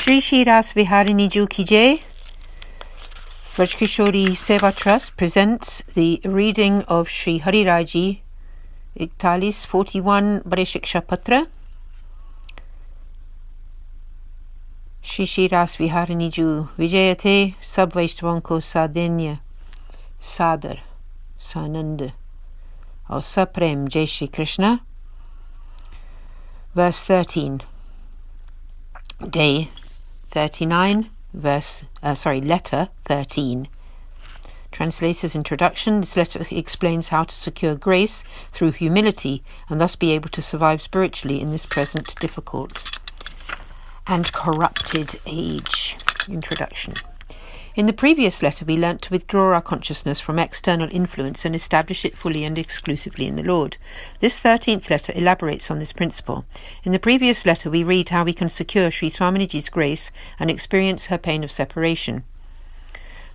Shri Shri Ras Viharini Ju Ki Jai. Vrajkishori Seva Trust presents the reading of Shri Hari Raji, 41 Bade Shiksha Patr. Shri Shri Ras Viharini Ju Vijayate Sab Vaishnavan ko Sadenya Sadar Sanand or Saprem Jai Shri Krishna. Verse 13. Day 39, letter 13. Translator's introduction. This letter explains how to secure grace through humility and thus be able to survive spiritually in this present difficult and corrupted age. Introduction. In the previous letter, we learnt to withdraw our consciousness from external influence and establish it fully and exclusively in the Lord. This 13th letter elaborates on this principle. In the previous letter, we read how we can secure Sri Swaminiji's grace and experience her pain of separation.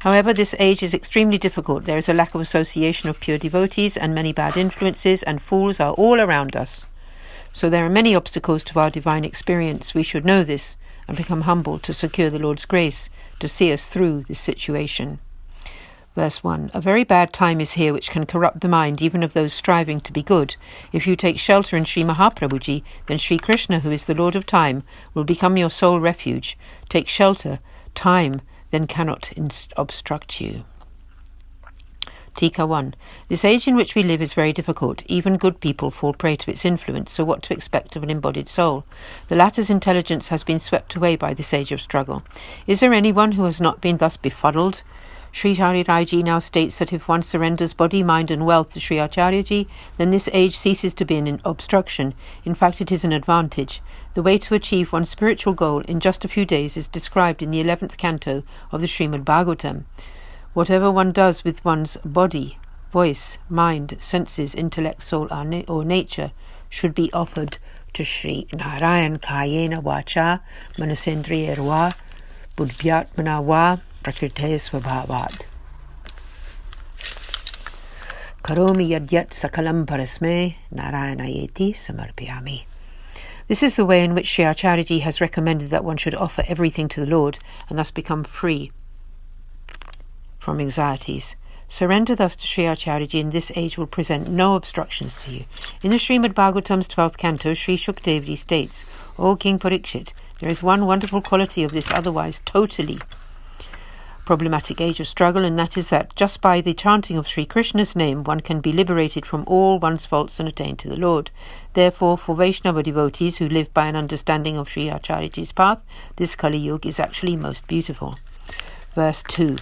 However, this age is extremely difficult. There is a lack of association of pure devotees, and many bad influences and fools are all around us. So there are many obstacles to our divine experience. We should know this and become humble to secure the Lord's grace to see us through this situation. Verse 1. A very bad time is here which can corrupt the mind even of those striving to be good. If you take shelter in Sri Mahaprabhuji, then Sri Krishna, who is the Lord of time, will become your sole refuge. Take shelter. Time then cannot obstruct you. Tika 1. This age in which we live is very difficult. Even good people fall prey to its influence, so what to expect of an embodied soul? The latter's intelligence has been swept away by this age of struggle. Is there anyone who has not been thus befuddled? Sri Hari Raji now states that if one surrenders body, mind and wealth to Sri Acharyaji, then this age ceases to be an obstruction. In fact, it is an advantage. The way to achieve one's spiritual goal in just a few days is described in the 11th canto of the Srimad Bhagavatam. Whatever one does with one's body, voice, mind, senses, intellect, soul or nature should be offered to Sri Narayan Kayena Vacha Manasendriyarva Buddhyatmana Va Prakrite Svabhavat Karomi Yadyat Sakalam Parasme Narayanayeti Samarpyami. This is the way in which Sri Acharyaji has recommended that one should offer everything to the Lord and thus become free from anxieties. Surrender thus to Sri Acharyaji, and this age will present no obstructions to you. In the Srimad Bhagavatam's 12th canto, Sri Shukdevi states, O King Parikshit, there is one wonderful quality of this otherwise totally problematic age of struggle, and that is that just by the chanting of Sri Krishna's name, one can be liberated from all one's faults and attain to the Lord. Therefore, for Vaishnava devotees who live by an understanding of Sri Acharyaji's path, this Kali Yuga is actually most beautiful. Verse 2.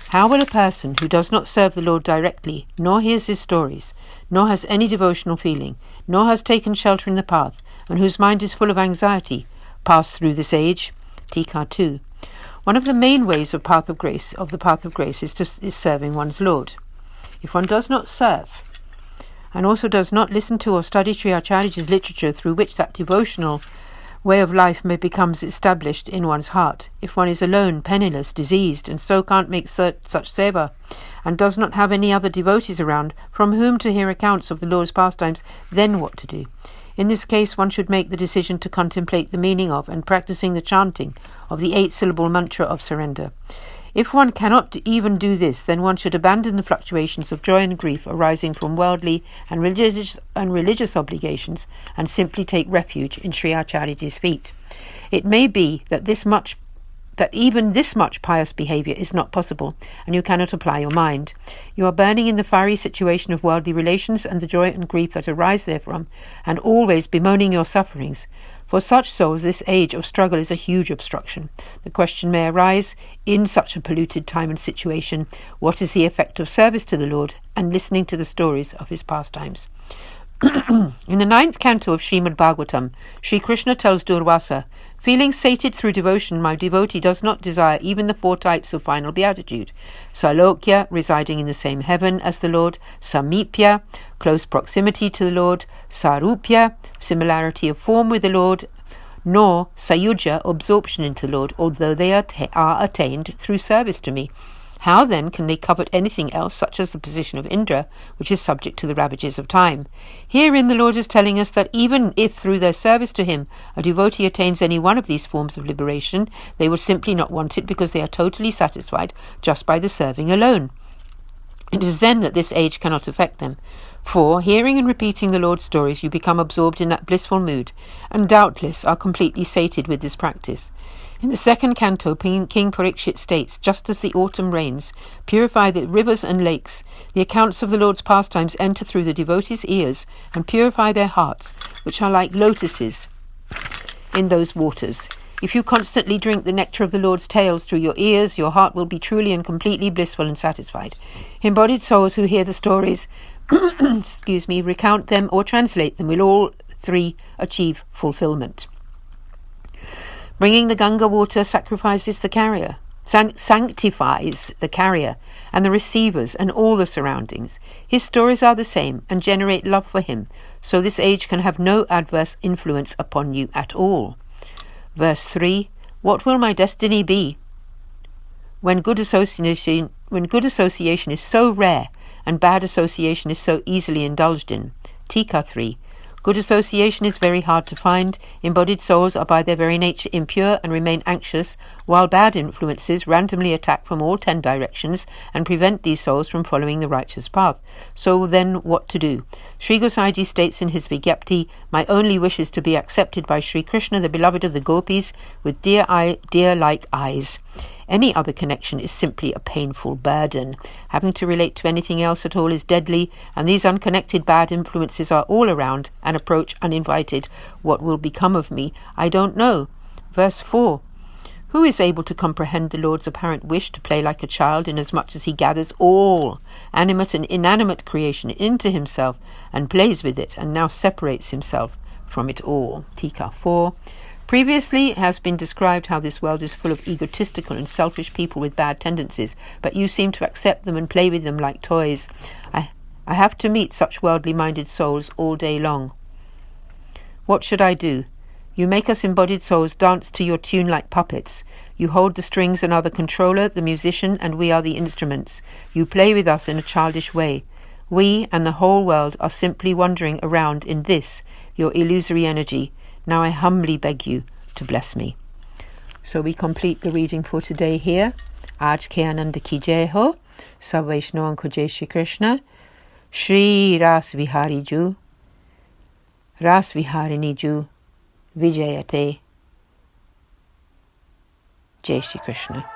How will a person who does not serve the Lord directly, nor hears his stories, nor has any devotional feeling, nor has taken shelter in the path, and whose mind is full of anxiety, pass through this age? Tika 2. One of the main ways of the path of grace is serving one's Lord. If one does not serve, and also does not listen to or study Sri Acharyaji's literature through which that devotional way of life may becomes established in one's heart. If one is alone, penniless, diseased, and so can't make such seva, and does not have any other devotees around from whom to hear accounts of the Lord's pastimes, then what to do? In this case, one should make the decision to contemplate the meaning of and practicing the chanting of the 8-syllable mantra of surrender. If one cannot even do this, then one should abandon the fluctuations of joy and grief arising from worldly and religious obligations and simply take refuge in Sri Acharyaji's feet. It may be that even this much pious behaviour is not possible, and you cannot apply your mind. You are burning in the fiery situation of worldly relations and the joy and grief that arise therefrom, and always bemoaning your sufferings. For such souls, this age of struggle is a huge obstruction. The question may arise, in such a polluted time and situation, what is the effect of service to the Lord and listening to the stories of his pastimes? In the 9th canto of Srimad Bhagavatam, Sri Krishna tells Durvasa, feeling sated through devotion, my devotee does not desire even the 4 types of final beatitude. Salokya, residing in the same heaven as the Lord. Samipya, close proximity to the Lord. Sarupya, similarity of form with the Lord. Nor Sayuja, absorption into the Lord, although they are attained through service to me. How then can they covet anything else, such as the position of Indra, which is subject to the ravages of time? Herein the Lord is telling us that even if through their service to him a devotee attains any one of these forms of liberation, they would simply not want it because they are totally satisfied just by the serving alone. It is then that this age cannot affect them. For, hearing and repeating the Lord's stories, you become absorbed in that blissful mood, and doubtless are completely sated with this practice. In the second canto, King Parikshit states, just as the autumn rains purify the rivers and lakes, the accounts of the Lord's pastimes enter through the devotees' ears and purify their hearts, which are like lotuses in those waters. If you constantly drink the nectar of the Lord's tales through your ears, your heart will be truly and completely blissful and satisfied. Embodied souls who hear the stories, recount them or translate them, will all three achieve fulfillment. Bringing the Ganga water sanctifies the carrier, and the receivers and all the surroundings. His stories are the same and generate love for him, so this age can have no adverse influence upon you at all. Verse 3. What will my destiny be? When good association is so rare and bad association is so easily indulged in. Tika 3. Good association is very hard to find. Embodied souls are by their very nature impure and remain anxious, while bad influences randomly attack from all 10 directions and prevent these souls from following the righteous path. So then what to do? Sri Gosaiji states in his Vigyapti, my only wish is to be accepted by Sri Krishna, the beloved of the gopis, with deer-like eyes. Any other connection is simply a painful burden. Having to relate to anything else at all is deadly, and these unconnected bad influences are all around and approach uninvited. What will become of me? I don't know. Verse 4. Who is able to comprehend the Lord's apparent wish to play like a child, inasmuch as he gathers all animate and inanimate creation into himself and plays with it, and now separates himself from it all? Tika 4. Previously, it has been described how this world is full of egotistical and selfish people with bad tendencies, but you seem to accept them and play with them like toys. I have to meet such worldly-minded souls all day long. What should I do? You make us embodied souls dance to your tune like puppets. You hold the strings and are the controller, the musician, and we are the instruments. You play with us in a childish way. We and the whole world are simply wandering around in this, your illusory energy. Now I humbly beg you to bless me. So we complete the reading for today here. Aaj ke Anand ki jai ho. Sab Vaishnavan ko jai Shri Krishna. Shri Ras Vihari Ju. Ras Viharini Ju. Vijayate. Jai Shri Krishna.